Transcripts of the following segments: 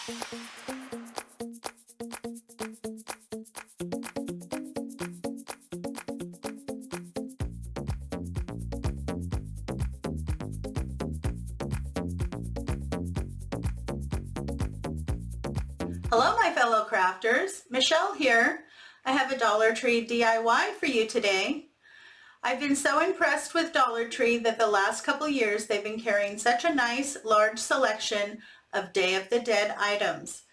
Hello my fellow crafters, Michelle here. I have a Dollar Tree DIY for you today. I've been so impressed with Dollar Tree that the last couple years they've been carrying such a nice large selection of Day of the Dead items.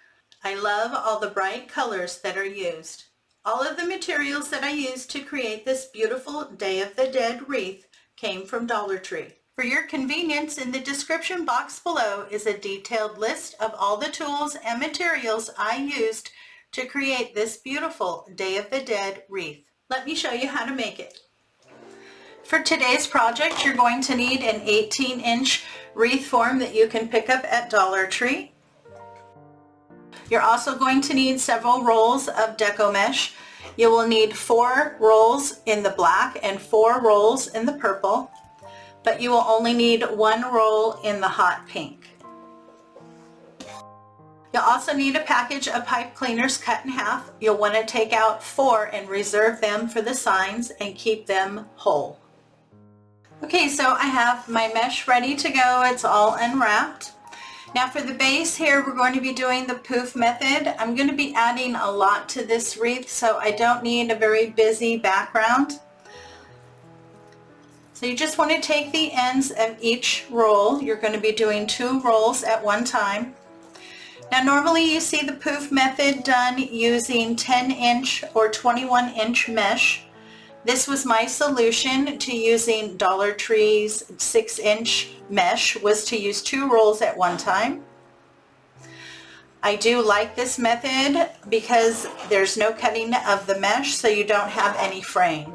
I love all the bright colors that are used. All of the materials that I used to create this beautiful Day of the Dead wreath came from Dollar Tree. For your convenience, in the description box below is a detailed list of all the tools and materials I used to create this beautiful Day of the Dead wreath. Let me show you how to make it. For today's project, you're going to need an 18-inch wreath form that you can pick up at Dollar Tree. You're also going to need several rolls of deco mesh. You will need 4 rolls in the black and 4 rolls in the purple, but you will only need 1 roll in the hot pink. You'll also need a package of pipe cleaners cut in half. You'll want to take out 4 and reserve them for the signs and keep them whole. Okay, so I have my mesh ready to go. It's all unwrapped. Now for the base here, we're going to be doing the poof method. I'm going to be adding a lot to this wreath, so I don't need a very busy background. So you just want to take the ends of each roll. You're going to be doing 2 rolls at one time. Now normally you see the poof method done using 10-inch or 21-inch mesh. This was my solution to using Dollar Tree's 6-inch mesh, was to use 2 rolls at one time. I do like this method because there's no cutting of the mesh, so you don't have any fraying.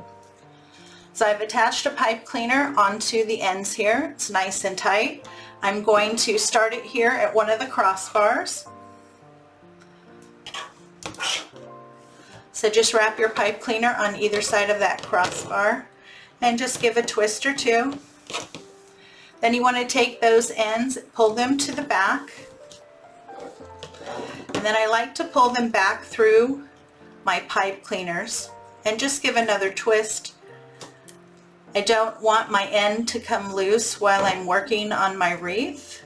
So I've attached a pipe cleaner onto the ends here. It's nice and tight. I'm going to start it here at one of the crossbars. So just wrap your pipe cleaner on either side of that crossbar and just give a twist or 2. Then you want to take those ends, pull them to the back, and then I like to pull them back through my pipe cleaners and just give another twist. I don't want my end to come loose while I'm working on my wreath.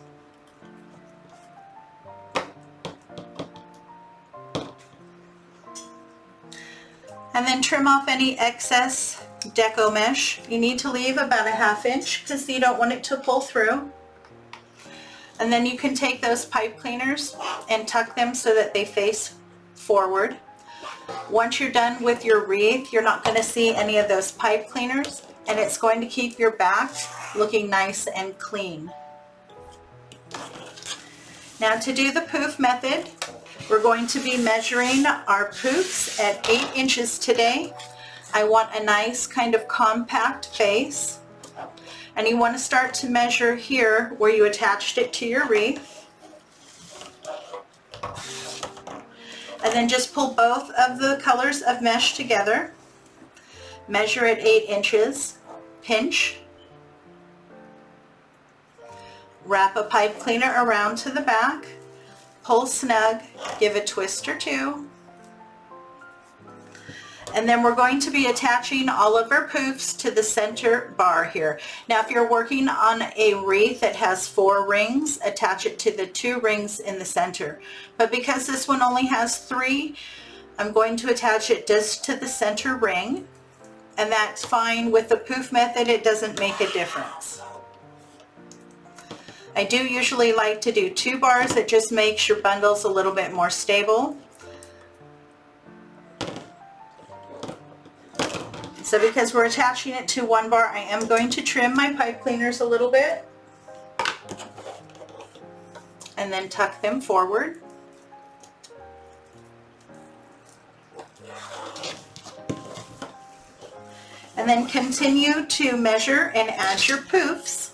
And then trim off any excess deco mesh. You need to leave about a 1/2 inch because you don't want it to pull through. And then you can take those pipe cleaners and tuck them so that they face forward. Once you're done with your wreath, you're not going to see any of those pipe cleaners, and it's going to keep your back looking nice and clean. Now to do the poof method, we're going to be measuring our poofs at 8 inches today. I want a nice kind of compact face, and you want to start to measure here where you attached it to your wreath, and then just pull both of the colors of mesh together. Measure at 8 inches, pinch, wrap a pipe cleaner around to the back, pull snug, give a twist or 2, and then we're going to be attaching all of our poofs to the center bar here. Now if you're working on a wreath that has 4 rings, attach it to the 2 rings in the center. But because this one only has 3, I'm going to attach it just to the center ring, and that's fine. With the poof method, it doesn't make a difference. I do usually like to do 2 bars. It just makes your bundles a little bit more stable. So because we're attaching it to 1 bar, I am going to trim my pipe cleaners a little bit and then tuck them forward. And then continue to measure and add your poofs.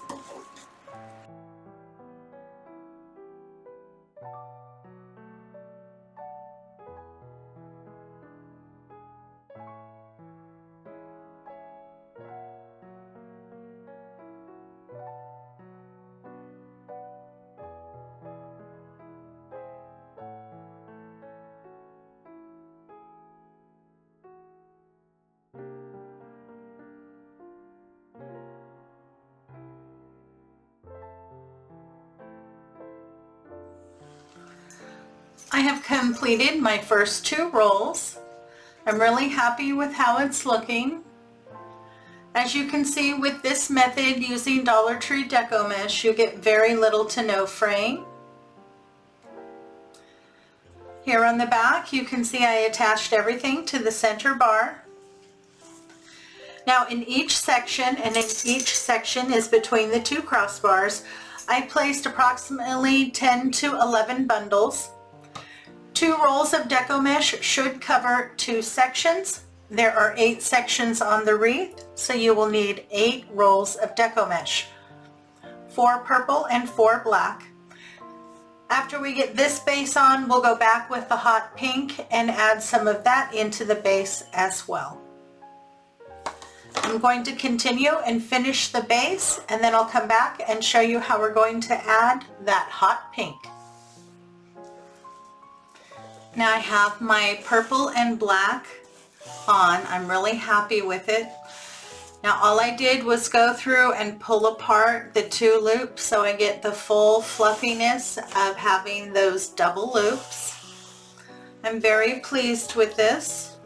I have completed my first 2 rolls. I'm really happy with how it's looking. As you can see, with this method using Dollar Tree deco mesh, you get very little to no fraying. Here on the back, you can see I attached everything to the center bar. Now in each section, and in each section is between the 2 crossbars, I placed approximately 10 to 11 bundles. 2 rolls of deco mesh should cover 2 sections. There are 8 sections on the wreath, so you will need 8 rolls of deco mesh, 4 purple and 4 black. After we get this base on, we'll go back with the hot pink and add some of that into the base as well. I'm going to continue and finish the base, and then I'll come back and show you how we're going to add that hot pink. Now I have my purple and black on. I'm really happy with it. Now all I did was go through and pull apart the 2 loops so I get the full fluffiness of having those double loops. I'm very pleased with this.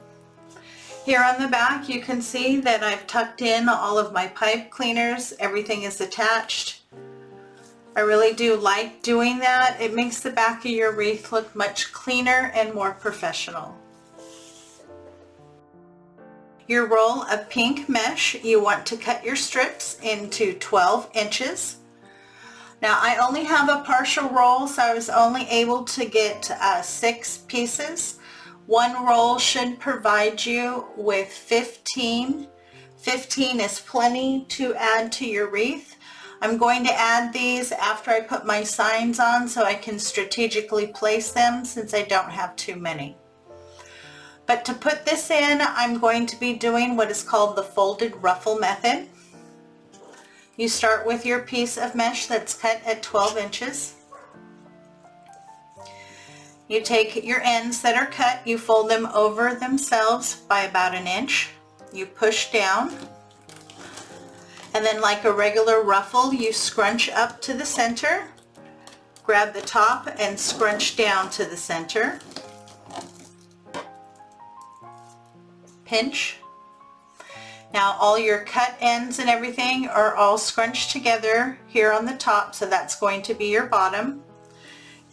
Here on the back you can see that I've tucked in all of my pipe cleaners. Everything is attached. I really do like doing that. It makes the back of your wreath look much cleaner and more professional. Your roll of pink mesh, you want to cut your strips into 12 inches. Now I only have a partial roll, so I was only able to get 6 pieces. 1 roll should provide you with 15. 15 is plenty to add to your wreath. I'm going to add these after I put my signs on so I can strategically place them since I don't have too many. But to put this in, I'm going to be doing what is called the folded ruffle method. You start with your piece of mesh that's cut at 12 inches. You take your ends that are cut, you fold them over themselves by about 1 inch. You push down. And then like a regular ruffle, you scrunch up to the center, grab the top and scrunch down to the center. Pinch. Now all your cut ends and everything are all scrunched together here on the top, so that's going to be your bottom.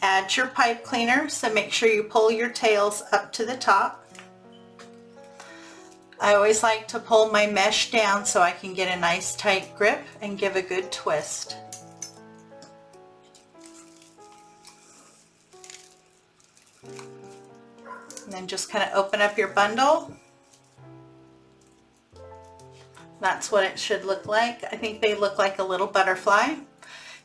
Add your pipe cleaner, so make sure you pull your tails up to the top. I always like to pull my mesh down so I can get a nice tight grip and give a good twist. And then just kind of open up your bundle. That's what it should look like. I think they look like a little butterfly.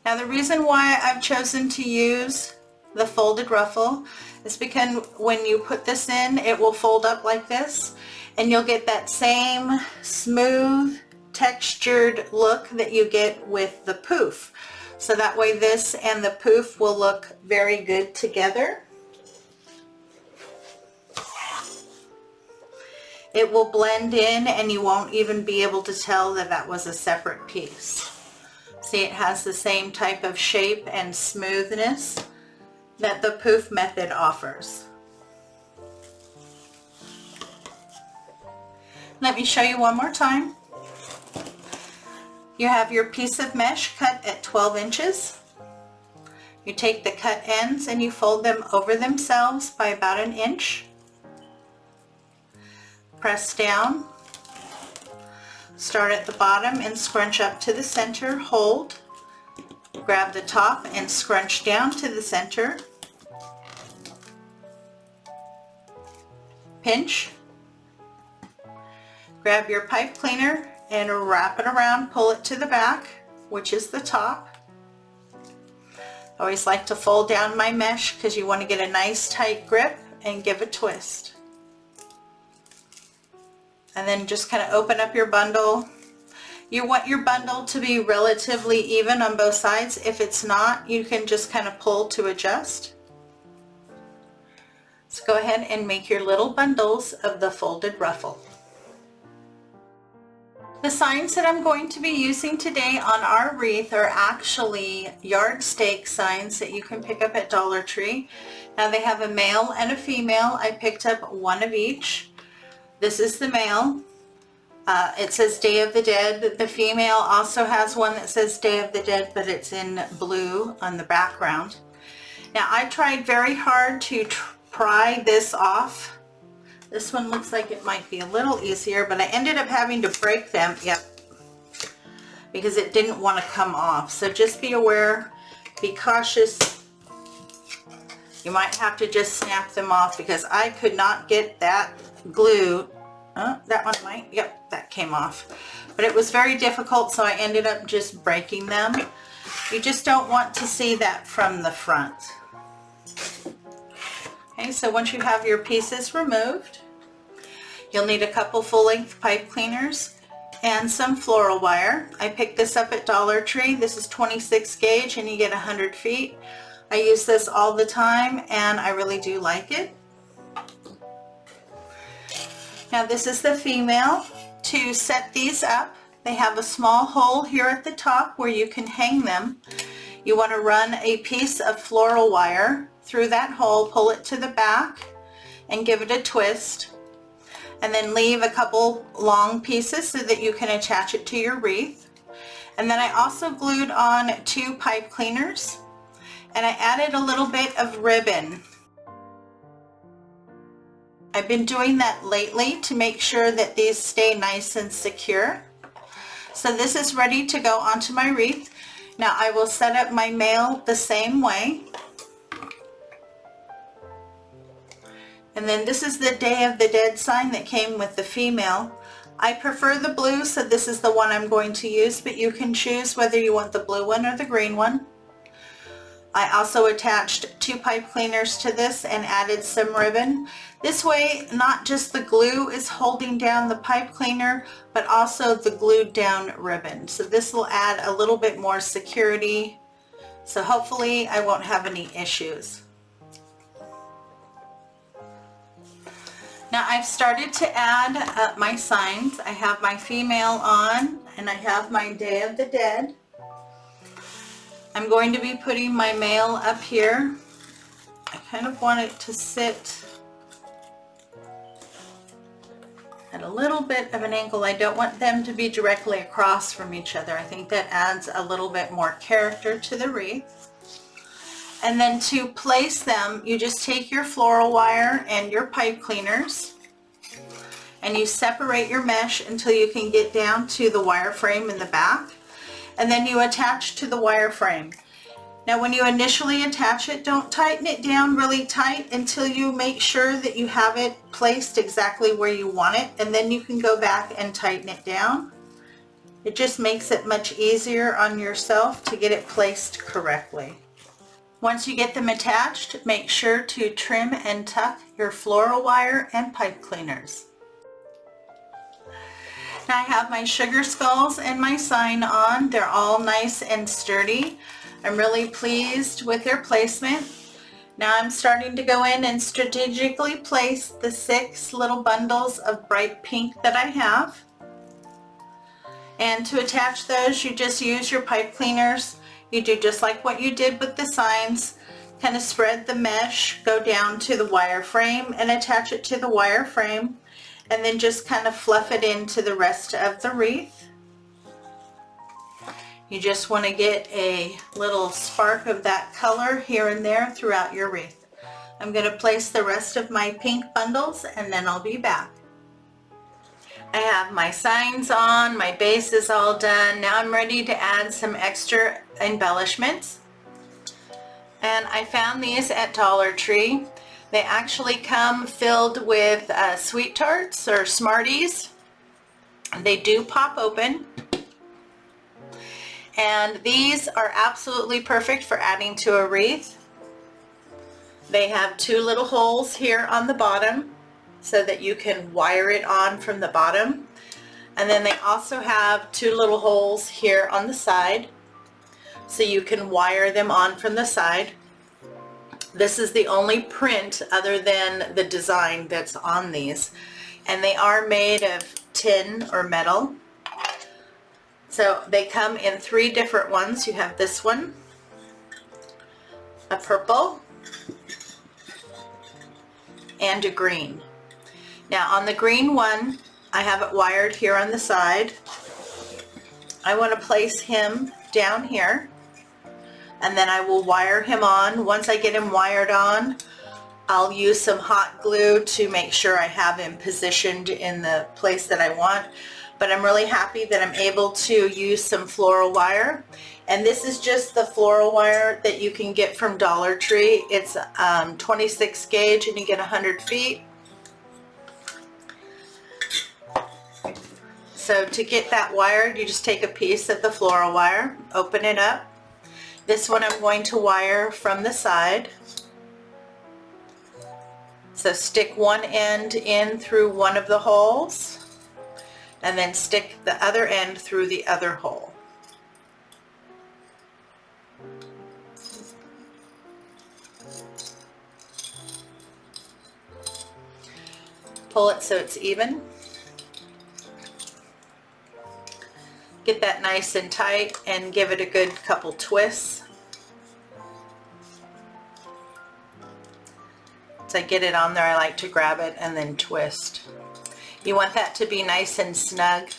Now the reason why I've chosen to use the folded ruffle is because when you put this in, it will fold up like this, and you'll get that same smooth textured look that you get with the poof. So that way this and the poof will look very good together. It will blend in and you won't even be able to tell that that was a separate piece. See, it has the same type of shape and smoothness that the poof method offers. Let me show you one more time. You have your piece of mesh cut at 12 inches. You take the cut ends and you fold them over themselves by about 1 inch. Press down. Start at the bottom and scrunch up to the center. Hold. Grab the top and scrunch down to the center. Pinch. Grab your pipe cleaner and wrap it around, pull it to the back, which is the top. I always like to fold down my mesh because you want to get a nice tight grip and give a twist. And then just kind of open up your bundle. You want your bundle to be relatively even on both sides. If it's not, you can just kind of pull to adjust. So go ahead and make your little bundles of the folded ruffle. The signs that I'm going to be using today on our wreath are actually yard stake signs that you can pick up at Dollar Tree. Now they have a male and a female. I picked up one of each. This is the male. It says Day of the Dead. The female also has one that says Day of the Dead, but it's in blue on the background. Now I tried very hard to pry this off. This one looks like it might be a little easier, but I ended up having to break them, because it didn't want to come off. So just be aware, be cautious. You might have to just snap them off because I could not get that glue. That one might, that came off. But it was very difficult, so I ended up just breaking them. You just don't want to see that from the front. Okay, so once you have your pieces removed, you'll need a couple full-length pipe cleaners and some floral wire. I picked this up at Dollar Tree. This is 26 gauge and you get 100 feet. I use this all the time and I really do like it. Now this is the female. To set these up, they have a small hole here at the top where you can hang them. You want to run a piece of floral wire through that hole, pull it to the back and give it a twist, and then leave a couple long pieces so that you can attach it to your wreath. And then I also glued on 2 pipe cleaners and I added a little bit of ribbon. I've been doing that lately to make sure that these stay nice and secure. So this is ready to go onto my wreath. Now I will set up my male the same way. And then this is the Day of the Dead sign that came with the female. I prefer the blue, so this is the one I'm going to use, but you can choose whether you want the blue one or the green one. I also attached 2 pipe cleaners to this and added some ribbon. This way, not just the glue is holding down the pipe cleaner, but also the glued down ribbon. So this will add a little bit more security. So hopefully I won't have any issues. Now I've started to add my signs. I have my female on and I have my Day of the Dead. I'm going to be putting my male up here. I kind of want it to sit at a little bit of an angle. I don't want them to be directly across from each other. I think that adds a little bit more character to the wreath. And then to place them, you just take your floral wire and your pipe cleaners and you separate your mesh until you can get down to the wire frame in the back. And then you attach to the wire frame. Now when you initially attach it, don't tighten it down really tight until you make sure that you have it placed exactly where you want it, and then you can go back and tighten it down. It just makes it much easier on yourself to get it placed correctly. Once you get them attached, make sure to trim and tuck your floral wire and pipe cleaners. Now I have my sugar skulls and my sign on. They're all nice and sturdy. I'm really pleased with their placement. Now I'm starting to go in and strategically place the 6 little bundles of bright pink that I have. And to attach those, you just use your pipe cleaners. You do just like what you did with the signs. Kind of spread the mesh, go down to the wire frame and attach it to the wire frame. And then just kind of fluff it into the rest of the wreath. You just want to get a little spark of that color here and there throughout your wreath. I'm going to place the rest of my pink bundles and then I'll be back. I have my signs on, my base is all done. Now I'm ready to add some extra embellishments. And I found these at Dollar Tree. They actually come filled with sweet tarts or Smarties. They do pop open. And these are absolutely perfect for adding to a wreath. They have 2 little holes here on the bottom so that you can wire it on from the bottom. And then they also have 2 little holes here on the side so you can wire them on from the side. This is the only print other than the design that's on these, and they are made of tin or metal. So they come in 3 different ones. You have this one, a purple, and a green. Now on the green one, I have it wired here on the side. I want to place him down here, and then I will wire him on. Once I get him wired on, I'll use some hot glue to make sure I have him positioned in the place that I want. But I'm really happy that I'm able to use some floral wire. And this is just the floral wire that you can get from Dollar Tree. It's 26 gauge and you get 100 feet. So to get that wired, you just take a piece of the floral wire, open it up. This one I'm going to wire from the side. So stick one end in through one of the holes, and then stick the other end through the other hole. Pull it so it's even. Get that nice and tight and give it a good couple twists. Once I get it on there, I like to grab it and then twist. You want that to be nice and snug.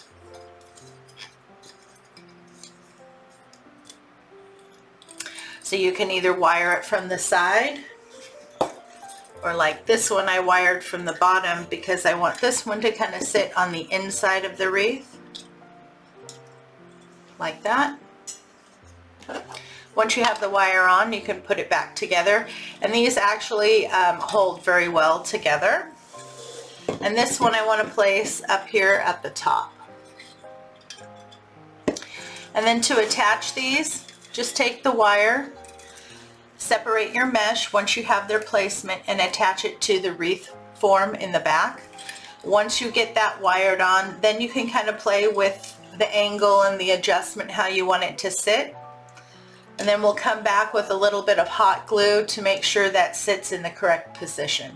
So you can either wire it from the side, or like this one I wired from the bottom because I want this one to kind of sit on the inside of the wreath. Like that. Once you have the wire on, you can put it back together. And these actually hold very well together. And this one I want to place up here at the top. And then to attach these, just take the wire, separate your mesh once you have their placement, and attach it to the wreath form in the back. Once you get that wired on, then you can kind of play with the angle and the adjustment how you want it to sit. And then we'll come back with a little bit of hot glue to make sure that sits in the correct position.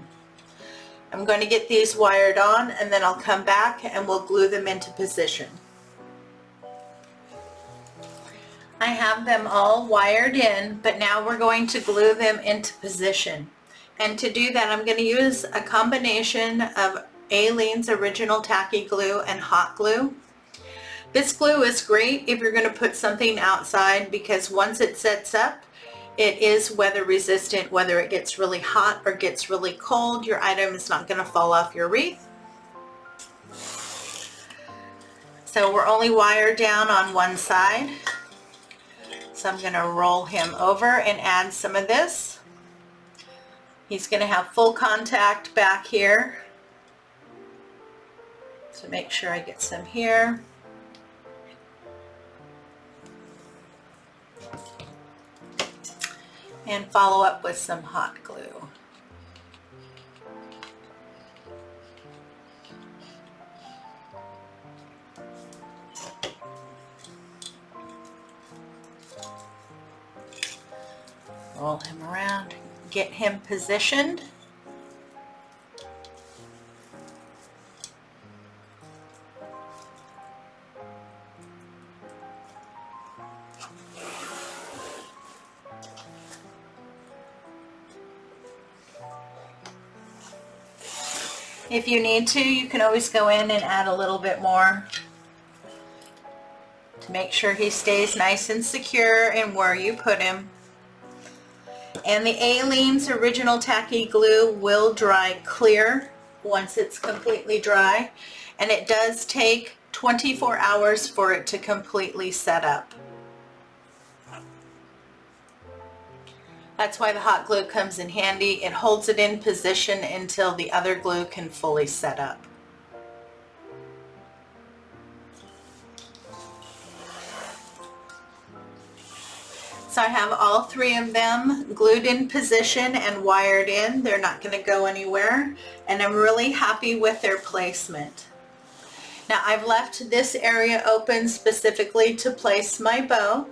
I'm going to get these wired on, and then I'll come back and we'll glue them into position. I have them all wired in, but now we're going to glue them into position. And to do that, I'm going to use a combination of Aleene's Original Tacky Glue and hot glue. This glue is great if you're going to put something outside, because once it sets up, it is weather resistant. Whether it gets really hot or gets really cold, your item is not going to fall off your wreath. So we're only wired down on one side. So I'm going to roll him over and add some of this. He's going to have full contact back here. So make sure I get some here. And follow up with some hot glue. Roll him around, get him positioned. If you need to, you can always go in and add a little bit more to make sure he stays nice and secure in where you put him. And the Aleene's Original Tacky Glue will dry clear once it's completely dry, and it does take 24 hours for it to completely set up. That's why the hot glue comes in handy. It holds it in position until the other glue can fully set up. So I have all 3 of them glued in position and wired in. They're not going to go anywhere, and I'm really happy with their placement. Now I've left this area open specifically to place my bow.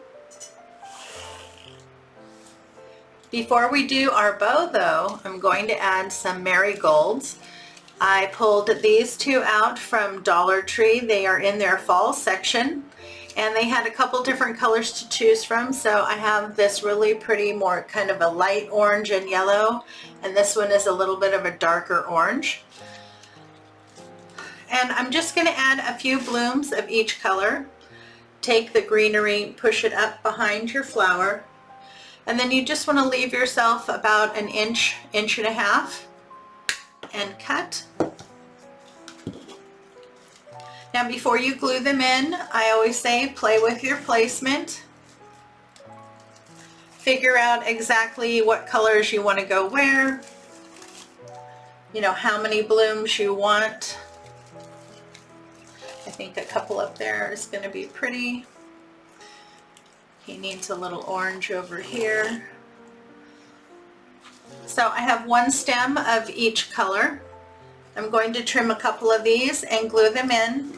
Before we do our bow though, I'm going to add some marigolds. I pulled these 2 out from Dollar Tree. They are in their fall section, And they had a couple different colors to choose from. So I have this really pretty, more kind of a light orange and yellow, and this one is a little bit of a darker orange. And I'm just going to add a few blooms of each color. Take the greenery, push it up behind your flower, and then you just want to leave yourself about an inch, inch and a half, and cut. Now before you glue them in, I always say play with your placement. Figure out exactly what colors you want to go where, you know, how many blooms you want. I think a couple up there is going to be pretty. He needs a little orange over here. So I have one stem of each color. I'm going to trim a couple of these and glue them in.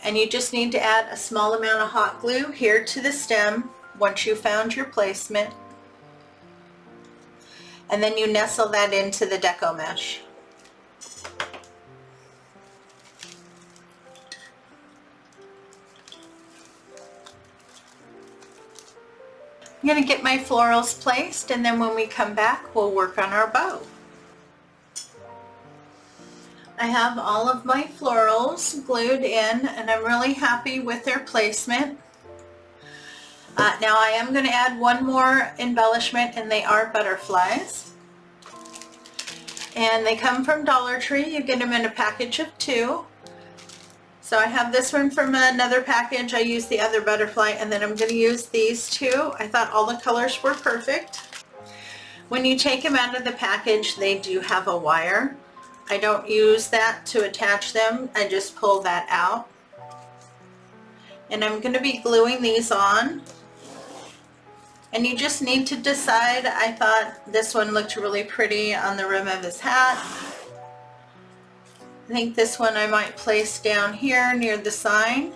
And you just need to add a small amount of hot glue here to the stem once you found your placement. And then you nestle that into the deco mesh. I'm going to get my florals placed, and then when we come back we'll work on our bow. I have all of my florals glued in and I'm really happy with their placement. Now I am going to add one more embellishment, and they are butterflies. And they come from Dollar Tree. You get them in a package of 2. So I have this one from another package. I used the other butterfly, and then I'm going to use these 2. I thought all the colors were perfect. When you take them out of the package, they do have a wire. I don't use that to attach them. I just pull that out. And I'm going to be gluing these on. And you just need to decide. I thought this one looked really pretty on the rim of his hat. I think this one I might place down here near the sign.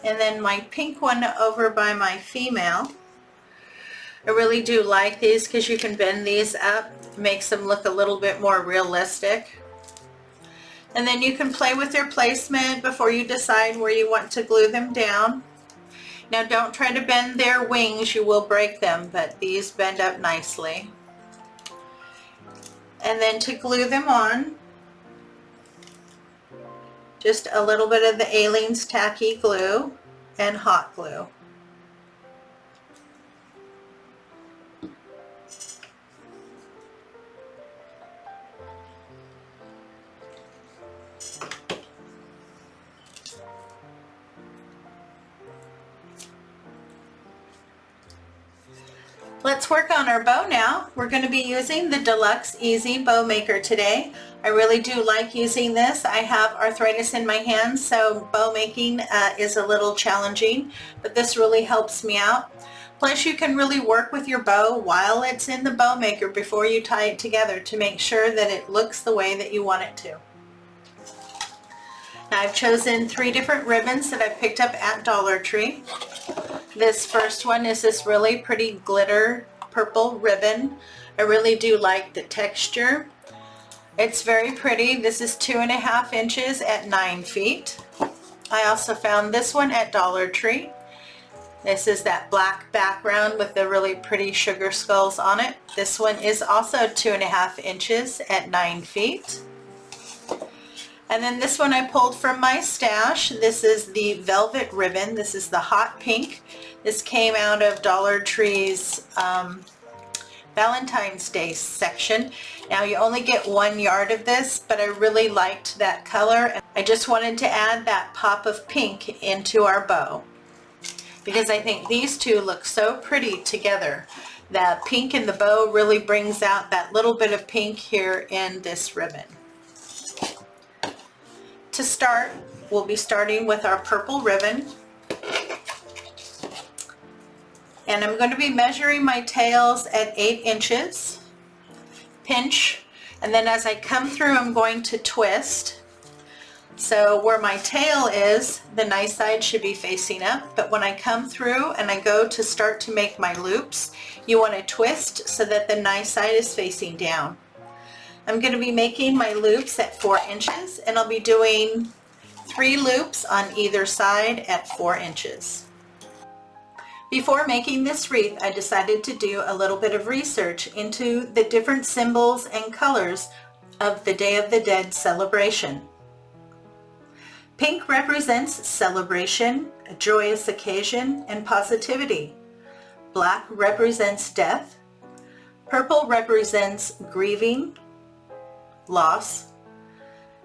And then my pink one over by my female. I really do like these because you can bend these up. It makes them look a little bit more realistic. And then you can play with your placement before you decide where you want to glue them down. Now don't try to bend their wings, you will break them, but these bend up nicely. And then to glue them on, just a little bit of the Aleene's tacky glue and hot glue. Let's work on our bow now. We're going to be using the Deluxe Easy Bow Maker today. I really do like using this. I have arthritis in my hands, so bow making is a little challenging, but this really helps me out. Plus you can really work with your bow while it's in the bow maker before you tie it together to make sure that it looks the way that you want it to. Now I've chosen 3 different ribbons that I picked up at Dollar Tree. This first one is this really pretty glitter purple ribbon. I really do like the texture. It's very pretty. This is 2.5 inches at 9 feet. I also found this one at Dollar Tree. This is that black background with the really pretty sugar skulls on it. This one is also 2.5 inches at 9 feet. And then this one I pulled from my stash. This is the velvet ribbon. This is the hot pink. This came out of Dollar Tree's Valentine's Day section. Now you only get 1 yard of this, but I really liked that color. I just wanted to add that pop of pink into our bow because I think these two look so pretty together. The pink in the bow really brings out that little bit of pink here in this ribbon. To start, we'll be starting with our purple ribbon. And I'm going to be measuring my tails at 8 inches. Pinch, and then as I come through I'm going to twist. So where my tail is, the nice side should be facing up, but when I come through and I go to start to make my loops, you want to twist so that the nice side is facing down. I'm going to be making my loops at 4 inches, and I'll be doing 3 loops on either side at 4 inches. Before making this wreath, I decided to do a little bit of research into the different symbols and colors of the Day of the Dead celebration. Pink represents celebration, a joyous occasion, and positivity. Black represents death. Purple represents grieving, loss,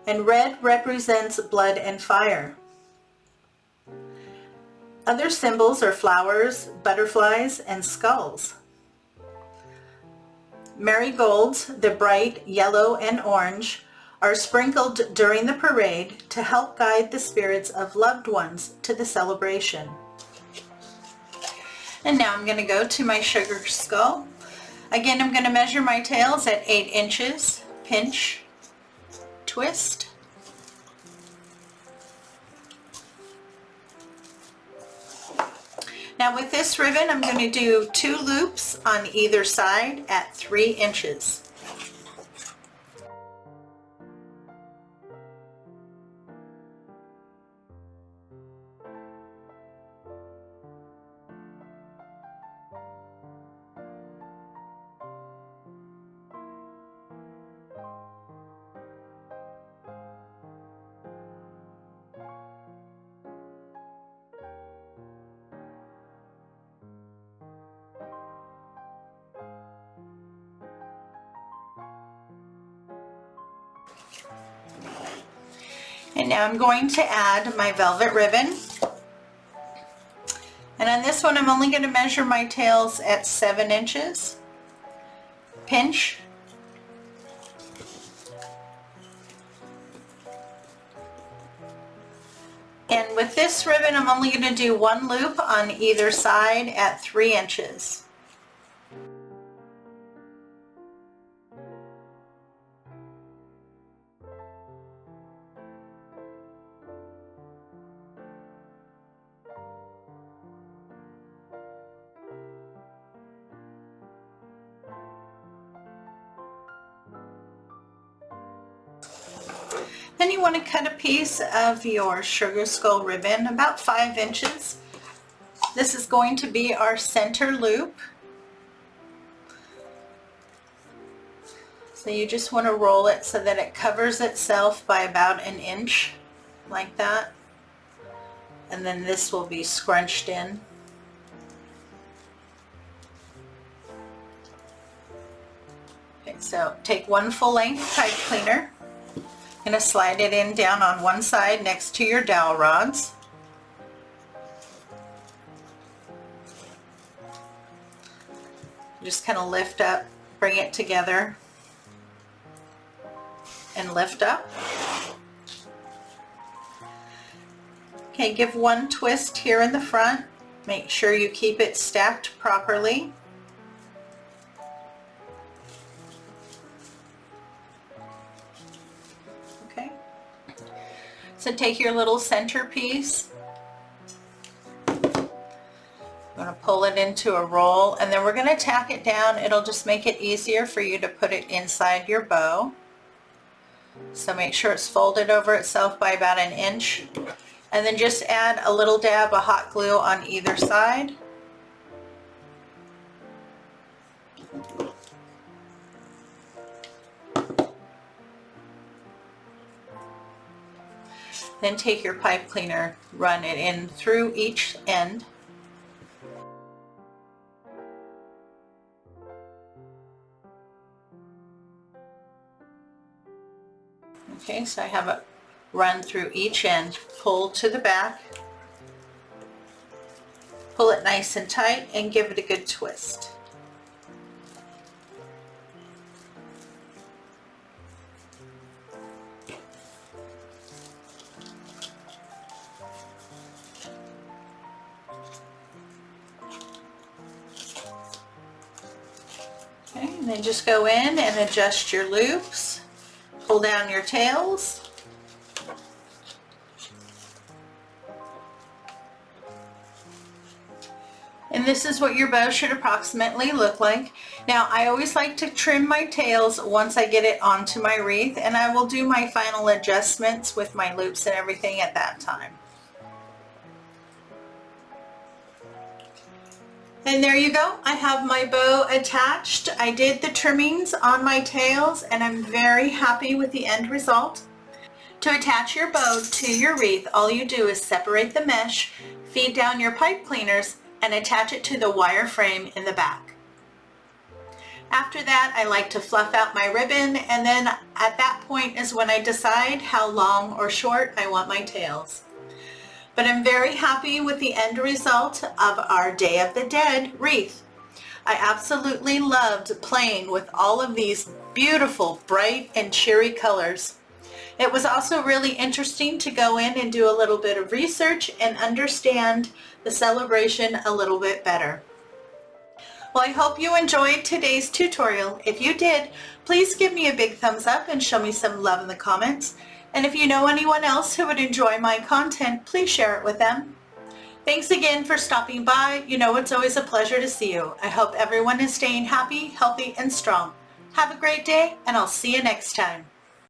and red represents blood and fire. Other symbols are flowers, butterflies, and skulls. Marigolds, the bright yellow and orange, are sprinkled during the parade to help guide the spirits of loved ones to the celebration. And now I'm going to go to my sugar skull. Again, I'm going to measure my tails at 8 inches, pinch, twist. Now with this ribbon, I'm going to do 2 loops on either side at 3 inches. And now I'm going to add my velvet ribbon. And on this one, I'm only going to measure my tails at 7 inches. Pinch. And with this ribbon, I'm only going to do 1 loop on either side at 3 inches. Then you want to cut a piece of your sugar skull ribbon about 5 inches. This is going to be our center loop. So you just want to roll it so that it covers itself by about 1 inch, like that. And then this will be scrunched in. Okay, so take 1 full length pipe cleaner. I'm going to slide it in down on one side next to your dowel rods. Just kind of lift up, bring it together, and lift up. Okay, give 1 twist here in the front. Make sure you keep it stacked properly. So take your little centerpiece, I'm going to pull it into a roll, and then we're going to tack it down. It'll just make it easier for you to put it inside your bow. So make sure it's folded over itself by about 1 inch, and then just add a little dab of hot glue on either side. Then take your pipe cleaner, run it in through each end. Okay, so I have it run through each end, pull to the back, pull it nice and tight, and give it a good twist. Okay, and then just go in and adjust your loops, pull down your tails, and this is what your bow should approximately look like. Now I always like to trim my tails once I get it onto my wreath, and I will do my final adjustments with my loops and everything at that time. And there you go. I have my bow attached. I did the trimmings on my tails and I'm very happy with the end result. To attach your bow to your wreath, all you do is separate the mesh, feed down your pipe cleaners, and attach it to the wire frame in the back. After that, I like to fluff out my ribbon, and then at that point is when I decide how long or short I want my tails. But I'm very happy with the end result of our Day of the Dead wreath. I absolutely loved playing with all of these beautiful, bright and cheery colors. It was also really interesting to go in and do a little bit of research and understand the celebration a little bit better. Well, I hope you enjoyed today's tutorial. If you did, please give me a big thumbs up and show me some love in the comments. And if you know anyone else who would enjoy my content, please share it with them. Thanks again for stopping by. You know it's always a pleasure to see you. I hope everyone is staying happy, healthy, and strong. Have a great day, and I'll see you next time.